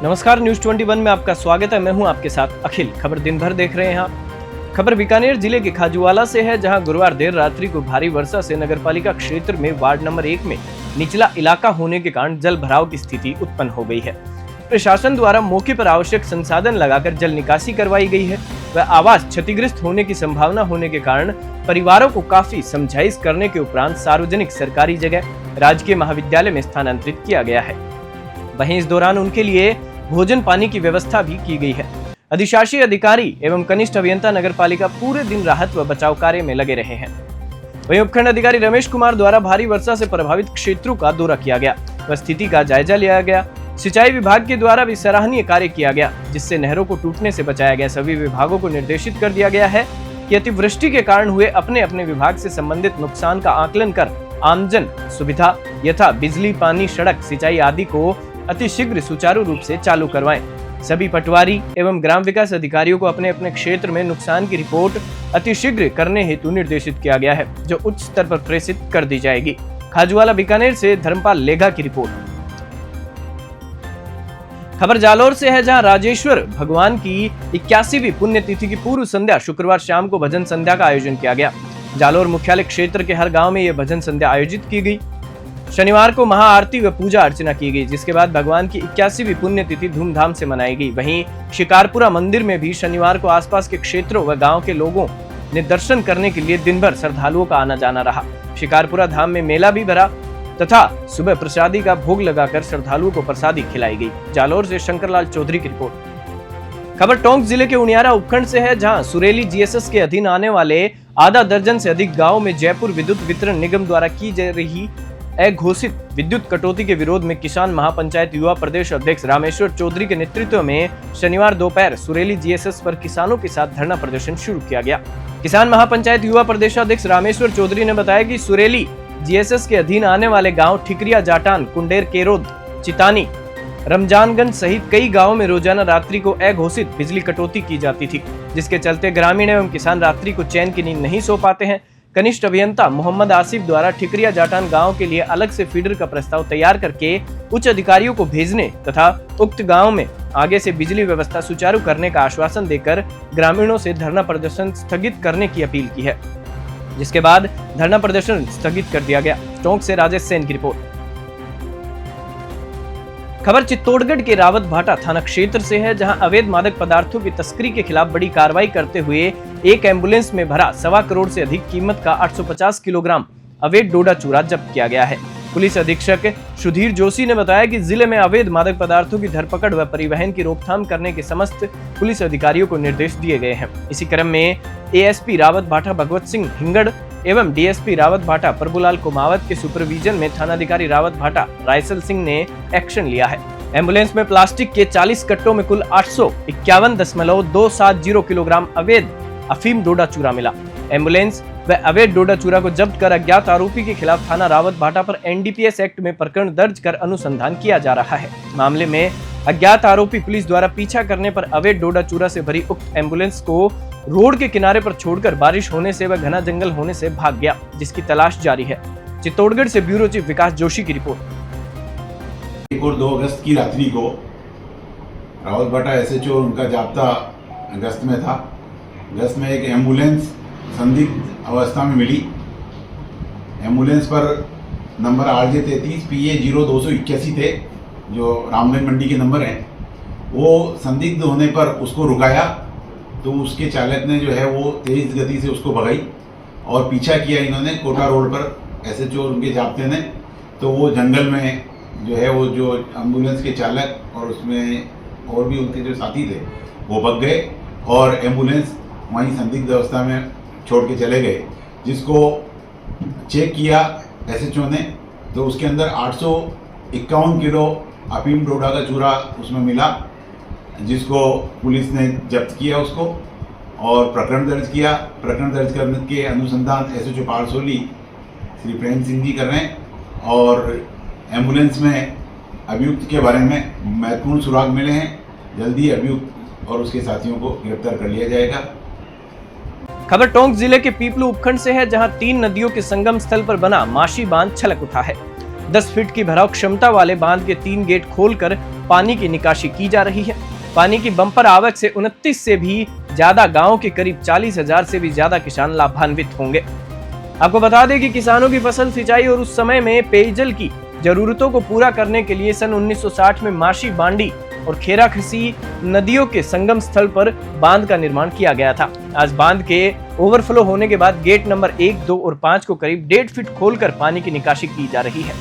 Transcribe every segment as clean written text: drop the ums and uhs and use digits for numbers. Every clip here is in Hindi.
नमस्कार, न्यूज 21 में आपका स्वागत है। मैं हूं आपके साथ अखिल। खबर दिन भर देख रहे हैं आप। खबर बीकानेर जिले के खाजूवाला से है, जहां गुरुवार देर रात्रि को भारी वर्षा से नगरपालिका क्षेत्र में वार्ड नंबर 1 में निचला इलाका होने के कारण जल भराव की स्थिति उत्पन्न हो गई है। प्रशासन द्वारा मौके पर आवश्यक संसाधन लगाकर जल निकासी करवाई गई है। वह आवास क्षतिग्रस्त होने की संभावना होने के कारण परिवारों को काफी समझाइश करने के उपरांत सार्वजनिक सरकारी जगह राजकीय महाविद्यालय में स्थानांतरित किया गया है। वहीं इस दौरान उनके लिए भोजन पानी की व्यवस्था भी की गई है। अधिशासी अधिकारी एवं कनिष्ठ अभियंता नगरपालिका पूरे दिन राहत व बचाव कार्य में लगे रहे हैं। वहीं उपखंड अधिकारी रमेश कुमार द्वारा भारी वर्षा से प्रभावित क्षेत्रों का दौरा किया गया व स्थिति का जायजा लिया गया। सिंचाई विभाग के द्वारा भी सराहनीय कार्य किया गया, जिससे नहरों को टूटने से बचाया गया। सभी विभागों को निर्देशित कर दिया गया है कि अतिवृष्टि के कारण हुए अपने अपने विभाग से संबंधित नुकसान का आकलन कर आमजन सुविधा यथा बिजली, पानी, सड़क, सिंचाई आदि को अतिशीघ्र सुचारू रूप से चालू करवाएं। सभी पटवारी एवं ग्राम विकास अधिकारियों को अपने अपने क्षेत्र में नुकसान की रिपोर्ट अतिशीघ्र करने हेतु निर्देशित किया गया है, जो उच्च स्तर पर प्रेषित कर दी जाएगी। खाजूवाला बीकानेर से धर्मपाल लेगा की रिपोर्ट। खबर जालोर से है, जहां राजेश्वर भगवान की 81वीं पुण्यतिथि की पूर्व संध्या शुक्रवार शाम को भजन संध्या का आयोजन किया गया। जालोर मुख्यालय क्षेत्र के हर गांव में यह भजन संध्या आयोजित की गई। शनिवार को महाआरती व पूजा अर्चना की गई, जिसके बाद भगवान की 81वीं पुण्यतिथि धूमधाम से मनाई गई। वहीं शिकारपुरा मंदिर में भी शनिवार को आसपास के क्षेत्रों व गांव के लोगों ने दर्शन करने के लिए दिन भर श्रद्धालुओं का आना जाना रहा। शिकारपुरा धाम में मेला भी भरा तथा सुबह प्रसादी का भोग लगाकर श्रद्धालुओं को प्रसादी खिलाई गई। जालोर से शंकरलाल चौधरी की रिपोर्ट। खबर टोंक जिले के उनियारा उपखंड से है, जहां सुरेली जीएसएस के अधीन आने वाले आधा दर्जन से अधिक गाँव में जयपुर विद्युत वितरण निगम द्वारा की जा रही अघोषित विद्युत कटौती के विरोध में किसान महापंचायत युवा प्रदेश अध्यक्ष रामेश्वर चौधरी के नेतृत्व में शनिवार दोपहर सुरेली जीएसएस पर किसानों के साथ धरना प्रदर्शन शुरू किया गया। किसान महापंचायत युवा प्रदेश अध्यक्ष रामेश्वर चौधरी ने बताया कि सुरेली जीएसएस के अधीन आने वाले गाँव ठिकरिया, जाटान, कुंडेर, केरोद, चितानी, रमजानगंज सहित कई गाँवों में रोजाना रात्रि को अघोषित बिजली कटौती की जाती थी, जिसके चलते ग्रामीण एवं किसान रात्रि को चैन की नींद नहीं सो पाते हैं। कनिष्ठ अभियंता मोहम्मद आसिफ द्वारा ठिकरिया जाटान गांव के लिए अलग से फीडर का प्रस्ताव तैयार करके उच्च अधिकारियों को भेजने तथा उक्त गांव में आगे से बिजली व्यवस्था सुचारू करने का आश्वासन देकर ग्रामीणों से धरना प्रदर्शन स्थगित करने की अपील की है, जिसके बाद धरना प्रदर्शन स्थगित कर दिया गया। टोंक से राजेश सेन की रिपोर्ट। खबर चित्तौड़गढ़ के रावत भाटा थाना क्षेत्र से है, जहां अवैध मादक पदार्थों की तस्करी के खिलाफ बड़ी कार्रवाई करते हुए एक एम्बुलेंस में भरा 1.25 करोड़ से अधिक कीमत का 850 किलोग्राम अवैध डोडा चूरा जब्त किया गया है। पुलिस अधीक्षक सुधीर जोशी ने बताया कि जिले में अवैध मादक पदार्थों की धरपकड़ व परिवहन की रोकथाम करने के समस्त पुलिस अधिकारियों को निर्देश दिए गए हैं। इसी क्रम में एएसपी रावत भाटा भगवत सिंह हिंगड़ एवं डीएसपी रावत भाटा प्रभुलाल कुमावत के सुपरविजन में थानाधिकारी रावत भाटा रायसल सिंह ने एक्शन लिया है। एम्बुलेंस में प्लास्टिक के 40 कट्टों में कुल 851.270 किलोग्राम अवैध अफीम डोडा चूरा मिला। एम्बुलेंस व अवैध डोडा चूरा को जब्त कर अज्ञात आरोपी के खिलाफ थाना रावत भाटा पर एनडीपीएस एक्ट में प्रकरण दर्ज कर अनुसंधान किया जा रहा है। मामले में अज्ञात आरोपी पुलिस द्वारा पीछा करने पर अवैध डोडा चूरा से भरी उक्त एम्बुलेंस को रोड के किनारे पर छोड़कर बारिश होने से व घना जंगल होने से भाग गया, जिसकी तलाश जारी है। चित्तौड़गढ़ से ब्यूरो चीफ विकास जोशी की रिपोर्ट। 2 अगस्त की रात्रि को रावत भाटा एसएचओ उनका जाब्ता गश्त में था। गश्त में एक एम्बुलेंस संदिग्ध अवस्था में मिली। एम्बुलेंस पर नंबर RJ33 PA 0281 थे, जो रामगंज मंडी के नंबर हैं। वो संदिग्ध होने पर उसको रुकाया तो उसके चालक ने जो है वो तेज गति से उसको भगाई और पीछा किया इन्होंने कोटा रोड पर एसएचओ उनके जाब्ते ने। तो वो जंगल में जो है वो जो एम्बुलेंस के चालक और उसमें और भी उनके जो साथी थे वो भग गए और एम्बुलेंस वहीं संदिग्ध अवस्था में छोड़ के चले गए। जिसको चेक किया एसएचओ ने तो उसके अंदर 851 किलो अफीम डोडा का चूरा उसमें मिला, जिसको पुलिस ने जब्त किया उसको और प्रकरण दर्ज किया। प्रकरण दर्ज करने के अनुसंधान एसएचओ पारसोली श्री प्रेम सिंह जी कर रहे हैं और एम्बुलेंस में अभियुक्त के बारे में महत्वपूर्ण सुराग मिले हैं। जल्दी अभियुक्त और उसके साथियों को गिरफ्तार कर लिया जाएगा। खबर टोंक जिले के पीपलू उपखंड से है, जहां 3 नदियों के संगम स्थल पर बना माशी बांध छलक उठा है। 10 फीट की भराव क्षमता वाले बांध के 3 गेट खोलकर पानी की निकासी की जा रही है। पानी की बम्पर आवक से 29 से भी ज्यादा गांवों के करीब 40,000 से भी ज्यादा किसान लाभान्वित होंगे। आपको बता दें कि किसानों की फसल सिंचाई और उस समय में पेयजल की जरूरतों को पूरा करने के लिए सन 1960 में माशी, बांडी और खेरा खसी नदियों के संगम स्थल पर बांध का निर्माण किया गया था। आज बांध के ओवरफ्लो होने के बाद गेट नंबर 1, 2 और 5 को करीब 1.5 फीट खोलकर पानी की निकासी की जा रही है।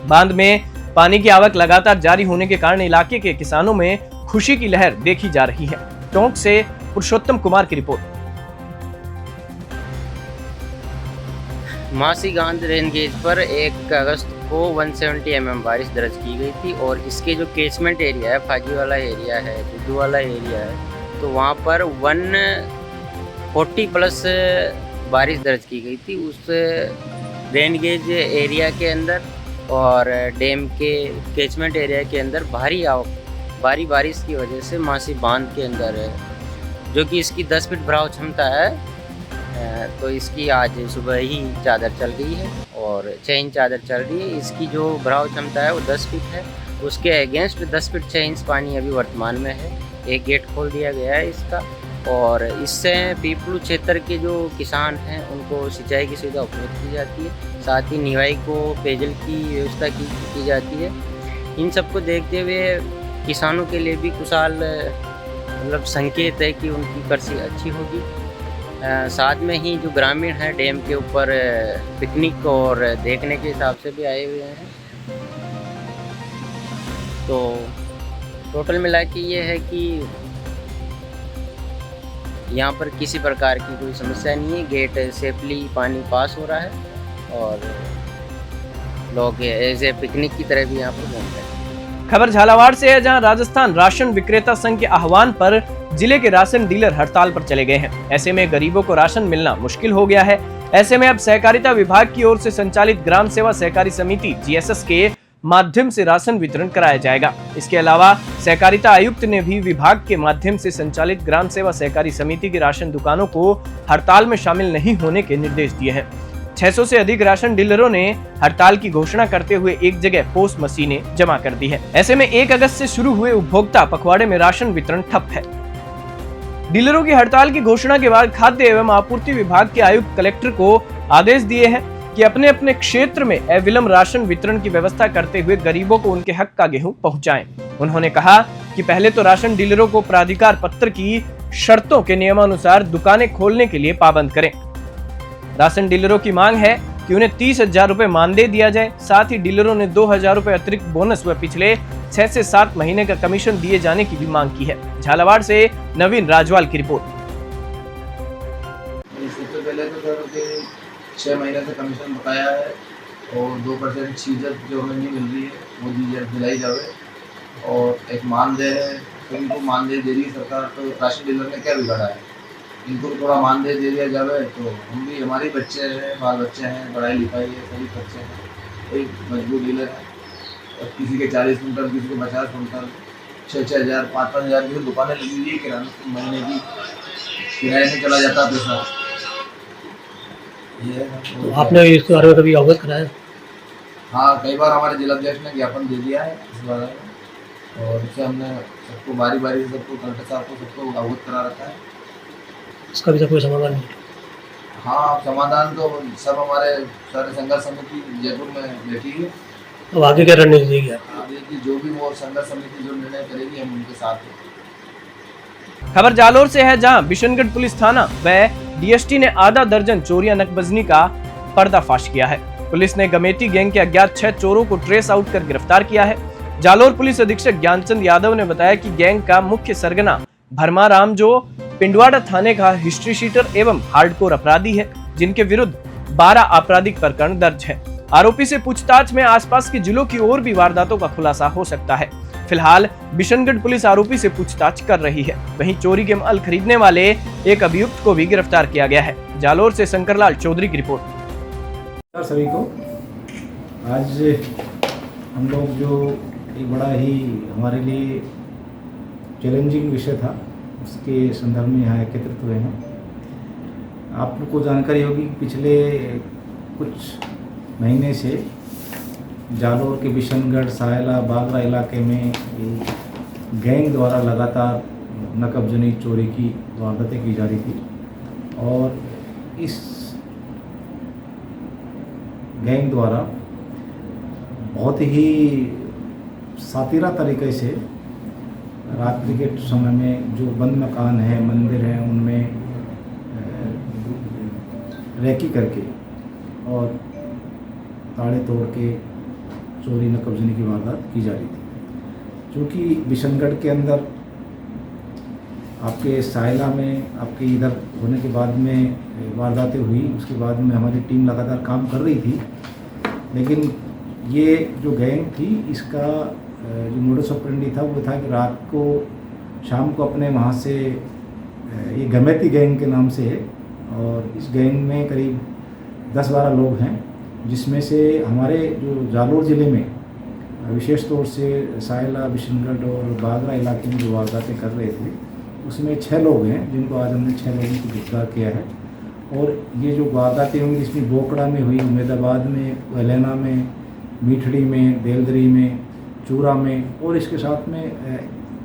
बांध में पानी की आवक लगातार जारी होने के कारण इलाके के किसानों में खुशी की लहर देखी जा रही है। टोंक से पुरुषोत्तम कुमार की रिपोर्ट। मासी गांध रेन गेज पर 1 अगस्त को 170 mm बारिश दर्ज की गई थी और इसके जो कैचमेंट एरिया है, फाजी वाला एरिया है, जुद्दू वाला एरिया है, तो वहाँ पर 140 प्लस बारिश दर्ज की गई थी। उस रेन गेज एरिया के अंदर और डैम के कैचमेंट एरिया के अंदर भारी बारिश की वजह से मासी बांध के अंदर है, जो कि इसकी 10 फीट भराव क्षमता है, तो इसकी आज सुबह ही चादर चल गई है और 6 इंच चादर चल रही है। इसकी जो भराव क्षमता है वो 10 फीट है, उसके अगेंस्ट 10 फीट 6 इंच पानी अभी वर्तमान में है। एक गेट खोल दिया गया है इसका और इससे पीपलू क्षेत्र के जो किसान हैं उनको सिंचाई की सुविधा उपलब्ध की जाती है, साथ ही निवाई को पेयजल की व्यवस्था की जाती है। इन सबको देखते हुए किसानों के लिए भी खुशहाल मतलब संकेत है कि उनकी कृषि अच्छी होगी। साथ में ही जो ग्रामीण हैं डैम के ऊपर पिकनिक और देखने के हिसाब से भी आए हुए हैं। तो टोटल मिला के ये है कि यहाँ पर किसी प्रकार की कोई समस्या नहीं है, गेट सेफली पानी पास हो रहा है और लोग एज ए पिकनिक की तरह भी यहाँ पर घूम रहे हैं। खबर झालावाड़ से है, जहां राजस्थान राशन विक्रेता संघ के आह्वान पर जिले के राशन डीलर हड़ताल पर चले गए हैं। ऐसे में गरीबों को राशन मिलना मुश्किल हो गया है। ऐसे में अब सहकारिता विभाग की ओर से संचालित ग्राम सेवा सहकारी समिति GSS के माध्यम से राशन वितरण कराया जाएगा। इसके अलावा सहकारिता आयुक्त ने भी विभाग के माध्यम से संचालित ग्राम सेवा सहकारी समिति की राशन दुकानों को हड़ताल में शामिल नहीं होने के निर्देश दिए हैं। 600 से अधिक राशन डीलरों ने हड़ताल की घोषणा करते हुए एक जगह पोस्ट मशीनें जमा कर दी है। ऐसे में 1 अगस्त से शुरू हुए उपभोक्ता पखवाड़े में राशन वितरण ठप है। डीलरों की हड़ताल की घोषणा के बाद खाद्य एवं आपूर्ति विभाग के आयुक्त कलेक्टर को आदेश दिए हैं कि अपने अपने क्षेत्र में अविलंब राशन वितरण की व्यवस्था करते हुए गरीबों को उनके हक का गेहूं पहुंचाएं। उन्होंने कहा कि पहले तो राशन डीलरों को प्राधिकार पत्र की शर्तों के नियमानुसार दुकानें खोलने के लिए पाबंद करें। राशन डीलरों की मांग है कि उन्हें 30,000 रुपए मानदेय दिया जाए। साथ ही डीलरों ने 2,000 रुपए अतिरिक्त बोनस व पिछले 6 से 7 महीने का कमीशन दिए जाने की भी मांग की है। झालावाड़ से नवीन राजवाल की रिपोर्ट। सबसे पहले तो सर 6 महीने से कमीशन बकाया है और 2% चीज़ जो हमें नहीं मिल रही है वो दिलाई जाए और एक मानदेय है, तो इनको मानदेय दे रही है सरकार, तो राशन डीलर ने क्या बिगाड़ा है, इनको थोड़ा मानदेय दे दिया जाए तो हम भी, हमारे बच्चे हैं, बाल बच्चे हैं, पढ़ाई लिखाई है, सभी बच्चे हैं, कोई मजबूर डीलर है और किसी के 40 कुंटल, किसी के 50 कुंटल, 6-6 हज़ार 5-5 हज़ार की दुकानें लगी हुई है, किराने महीने की किराए में चला जाता पैसा। तो आपने इसके बारे में कभी अवगत कराया? हाँ, कई बार हमारे जिलाध्यक्ष ने ज्ञापन दे दिया है इस बारे में और इससे हमने सबको बारी से सबको कलेक्टर साहब को सबको अवगत करा रखा है। इसका भी तो कोई समाधान नहीं? हाँ, समाधान तो सब हमारे सारे संघर्ष समिति जयपुर में बैठी है। अब आगे क्या रणनीति देगी? आगे की जो भी वो संघर्ष समिति जो निर्णय करेगी हम उनके साथ हैं। खबर जालोर से है, जहां बिशनगढ़ पुलिस थाना व DST ने आधा दर्जन चोरियां नकबजनी का पर्दाफाश किया है। पुलिस ने गमेती गैंग के अज्ञात 6 चोरों को ट्रेस आउट कर गिरफ्तार किया है। जालोर पुलिस अधीक्षक ज्ञानचंद यादव ने बताया कि गैंग का मुख्य सरगना भरमाराम जो पिंडवाड़ा थाने का हिस्ट्री शीटर एवं हार्डकोर अपराधी है, जिनके विरुद्ध 12 आपराधिक प्रकरण दर्ज है। आरोपी से पूछताछ में आसपास के जिलों की और भी वारदातों का खुलासा हो सकता है। फिलहाल बिशनगढ़ पुलिस आरोपी से पूछताछ कर रही है। वहीं चोरी के माल खरीदने वाले एक अभियुक्त को भी गिरफ्तार किया गया है। जालोर से शंकरलाल चौधरी की रिपोर्ट। सभी को आज हम लोग जो एक बड़ा ही हमारे लिए चैलेंजिंग विषय था उसके संदर्भ में यहाँ एकत्रित हुए हैं। आप लोग को जानकारी होगी कि पिछले कुछ महीने से जालोर के बिशनगढ़, सायला, बागरा इलाके में गैंग द्वारा लगातार नकबजनी चोरी की वारदातें की जा रही थी और इस गैंग द्वारा बहुत ही सातिरा तरीके से रात्रि के समय में जो बंद मकान हैं, मंदिर हैं, उनमें रैकी करके और ताले तोड़ के चोरी नकबजनी की वारदात की जा रही थी। क्योंकि बिशनगढ़ के अंदर आपके सायला में आपके इधर होने के बाद में वारदातें हुई, उसके बाद में हमारी टीम लगातार काम कर रही थी, लेकिन ये जो गैंग थी इसका जो मोडस ऑपरेंडी था वो था कि रात को शाम को अपने वहाँ से ये गमेती गैंग के नाम से है और इस गैंग में करीब 10-12 लोग हैं, जिसमें से हमारे जो जालोर ज़िले में विशेष तौर से सायला, बिशनगढ़ और बागरा इलाके में जो वारदातें कर रहे थे उसमें 6 लोग हैं, जिनको आज हमने 6 लोगों को गिरफ्तार किया है। और ये जो वारदातें हुई इसमें बोकड़ा में हुई, उमेदाबाद में, वैलेना में, मीठड़ी में, देलदरी में, चूरा में, और इसके साथ में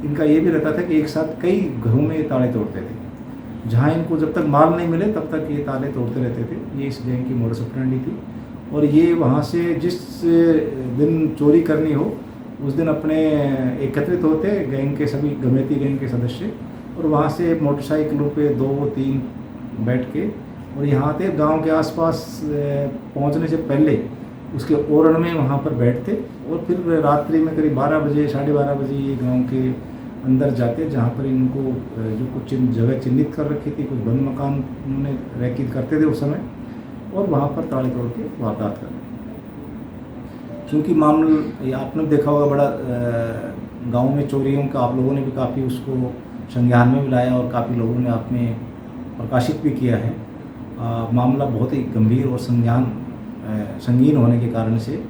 इनका ये भी रहता था कि एक साथ कई घरों में ये ताले तोड़ते थे। जहाँ इनको जब तक माल नहीं मिले तब तक ये ताले तोड़ते रहते थे। ये इस गैंग की मोडस ऑपरेंडी थी और ये वहाँ से जिस दिन चोरी करनी हो उस दिन अपने एकत्रित होते गैंग के सभी गमेती गैंग के सदस्य और वहाँ से मोटरसाइकिलों पे 2-3 बैठ के और यहाँ आते गांव के आसपास पहुँचने से पहले उसके ओरण में वहाँ पर बैठते और फिर रात्रि में करीब 12 बजे 12:30 बजे ये गांव के अंदर जाते, जहाँ पर इनको जो कुछ जगह चिन्हित कर रखी थी, कुछ बंद मकान उन्होंने रैकी करते थे उस समय, और वहाँ पर ताले तोड़ के वारदात कर। क्योंकि मामला आपने देखा होगा बड़ा गांव में चोरियों का आप लोगों ने भी काफ़ी उसको संज्ञान में भी लाया और काफ़ी लोगों ने आप में प्रकाशित भी किया है। मामला बहुत ही गंभीर और संगीन होने के कारण से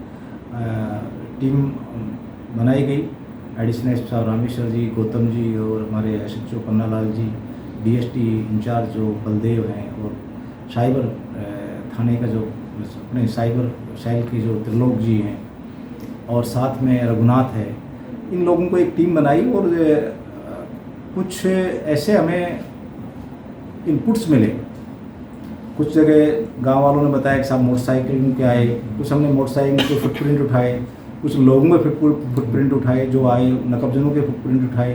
टीम बनाई गई। एडिशनल एसपी साहब रामेश्वर जी, गौतम जी और हमारे SHO पन्नालाल जी, DST इंचार्ज जो बलदेव हैं और साइबर थाने का जो अपने साइबर सेल के जो त्रिलोक जी हैं और साथ में रघुनाथ है, इन लोगों को एक टीम बनाई और कुछ ऐसे हमें इनपुट्स मिले। कुछ जगह गांव वालों ने बताया कि साहब मोटरसाइकिल के आए, कुछ हमने मोटरसाइकिल के फुटप्रिंट उठाए, कुछ लोगों के फुटप्रिंट उठाए जो आए, नकबजनों के फुटप्रिंट उठाए,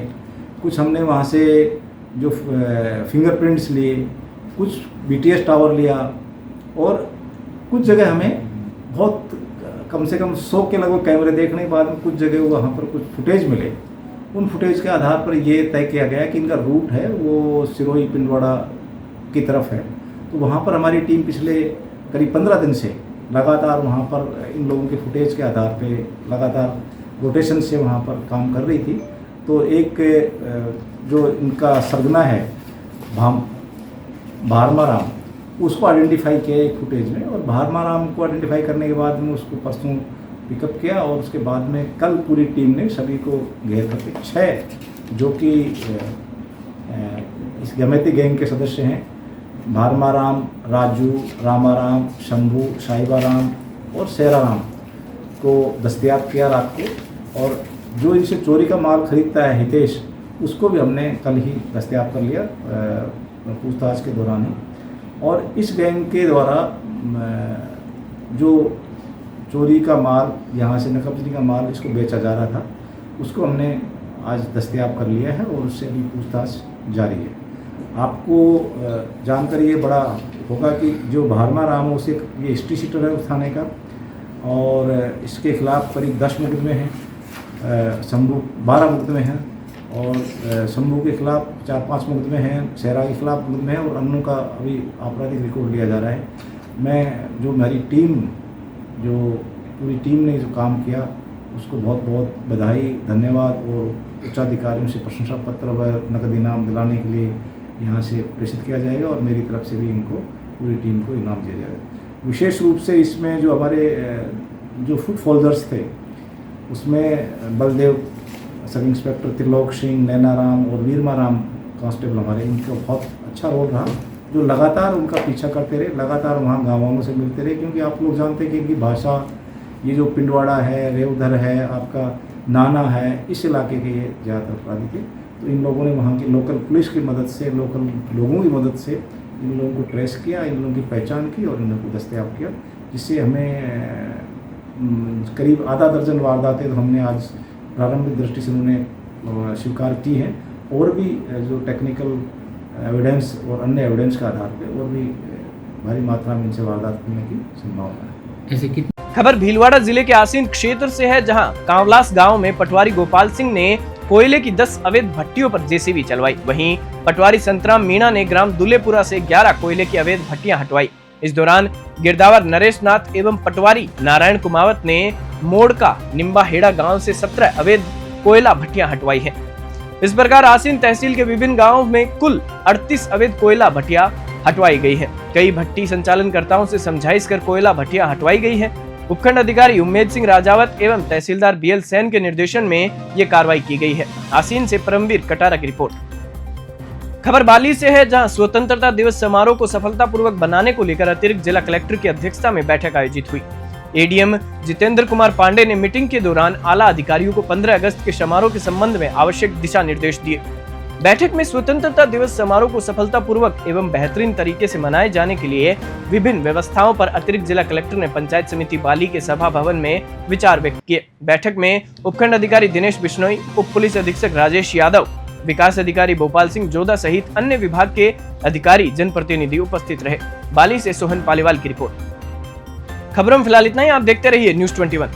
कुछ हमने वहाँ से जो फिंगरप्रिंट्स लिए, कुछ BTS टावर लिया और कुछ जगह हमें बहुत कम से कम 100 के लगभग कैमरे देखने के बाद में कुछ जगह वहाँ पर कुछ फुटेज मिले। उन फुटेज के आधार पर ये तय किया गया कि इनका रूट है वो सिरोही पिंडवाड़ा की तरफ है। तो वहाँ पर हमारी टीम पिछले करीब 15 दिन से लगातार वहाँ पर इन लोगों के फुटेज के आधार पे लगातार रोटेशन से वहाँ पर काम कर रही थी। तो एक जो इनका सरगना है भारमा राम, उसको आइडेंटिफाई किया एक फुटेज में और भारमा राम को आइडेंटिफाई करने के बाद में उसको परसों पिकअप किया और उसके बाद में कल पूरी टीम ने सभी को घेर करके 6 जो कि इस गमेती गैंग के सदस्य हैं, भारमाराम, राजू, रामाराम, शंभू, साहिबाराम और शेराराम को दस्तयाब किया रात को। और जो इनसे चोरी का माल खरीदता है हितेश, उसको भी हमने कल ही दस्तयाब कर लिया पूछताछ के दौरान ही। और इस गैंग के द्वारा जो चोरी का माल यहाँ से नकबजनी का माल इसको बेचा जा रहा था, उसको हमने आज दस्तयाब कर लिया है और उससे भी पूछताछ जारी है। आपको जानकर ये बड़ा होगा कि जो भारमा राम है उसे ये हिस्ट्री शीटर है उस थाने का और इसके खिलाफ करीब 10 मुकदमे हैं, शंभू 12 मुकदमे हैं और शंभू के खिलाफ 4-5 मुकदमे हैं, शेरा के खिलाफ मुकदमे हैं और अन्नू का अभी आपराधिक रिकॉर्ड लिया जा रहा है। मैं जो मेरी टीम जो पूरी टीम ने जो काम किया उसको बहुत बहुत बधाई, धन्यवाद और उच्चाधिकारियों से प्रशंसा पत्र व नकद इनाम दिलाने के लिए यहाँ से प्रेषित किया जाएगा और मेरी तरफ से भी इनको पूरी टीम को इनाम दिया जाएगा। विशेष रूप से इसमें जो हमारे जो फुट फोल्डर्स थे उसमें बलदेव सब इंस्पेक्टर, त्रिलोक सिंह, नैनाराम और वीरमाराम कांस्टेबल हमारे, इनका बहुत अच्छा रोल रहा जो लगातार उनका पीछा करते रहे, लगातार वहाँ गाँव वालों से मिलते रहे। क्योंकि आप लोग जानते हैं कि इनकी भाषा, ये जो पिंडवाड़ा है, रेवधर है, आपका नाना है, इस इलाके के ये ज़्यादातर अपराधी थे। तो इन लोगों ने वहाँ की लोकल पुलिस की मदद से, लोकल लोगों की मदद से इन लोगों को ट्रेस किया, इन लोगों की पहचान की और इन लोगों को दस्तयाब किया, जिससे हमें करीब आधा दर्जन वारदातें तो हमने आज प्रारंभिक दृष्टि से उन्होंने स्वीकार की हैं, और भी जो टेक्निकल एविडेंस और अन्य एविडेंस के आधार पर और भी भारी मात्रा में इनसे वारदात करने की संभावना है। ऐसे कि खबर भीलवाड़ा जिले के आसीन क्षेत्र से है, जहां कांवलास गांव में पटवारी गोपाल सिंह ने कोयले की 10 अवैध भट्टियों पर जेसीबी चलवाई। वहीं पटवारी संतराम मीणा ने ग्राम दुल्लेपुरा से 11 कोयले की अवैध भट्टियां हटवाई। इस दौरान गिरदावर नरेश नाथ एवं पटवारी नारायण कुमावत ने मोड़का निम्बाहेड़ा गांव से 17 अवैध कोयला भट्टियां हटवाई हैं। इस प्रकार आसीन तहसील के विभिन्न गांवों में कुल 38 अवैध कोयला भट्टियां हटवाई गई है। कई भट्टी संचालनकर्ताओं से समझाइश कर कोयला भट्टियां हटवाई गई है। उपखंड अधिकारी उम्मेद सिंह राजावत एवं तहसीलदार बीएल सैन के निर्देशन में ये कार्रवाई की गई है। आसीन से परमवीर कटारा की रिपोर्ट। खबर बाली से है, जहां स्वतंत्रता दिवस समारोह को सफलतापूर्वक बनाने को लेकर अतिरिक्त जिला कलेक्टर की अध्यक्षता में बैठक आयोजित हुई। एडीएम जितेंद्र कुमार पांडे ने मीटिंग के दौरान आला अधिकारियों को 15 अगस्त के समारोह के संबंध में आवश्यक दिशा निर्देश दिए। बैठक में स्वतंत्रता दिवस समारोह को सफलतापूर्वक एवं बेहतरीन तरीके से मनाए जाने के लिए विभिन्न व्यवस्थाओं पर अतिरिक्त जिला कलेक्टर ने पंचायत समिति बाली के सभा भवन में विचार व्यक्त किए। बैठक में उपखंड अधिकारी दिनेश बिश्नोई, उप पुलिस अधीक्षक राजेश यादव, विकास अधिकारी भोपाल सिंह जोधा सहित अन्य विभाग के अधिकारी, जनप्रतिनिधि उपस्थित रहे। बाली से सोहन पालीवाल की रिपोर्ट। खबरों में फिलहाल इतना ही। आप देखते रहिए न्यूज़ 21।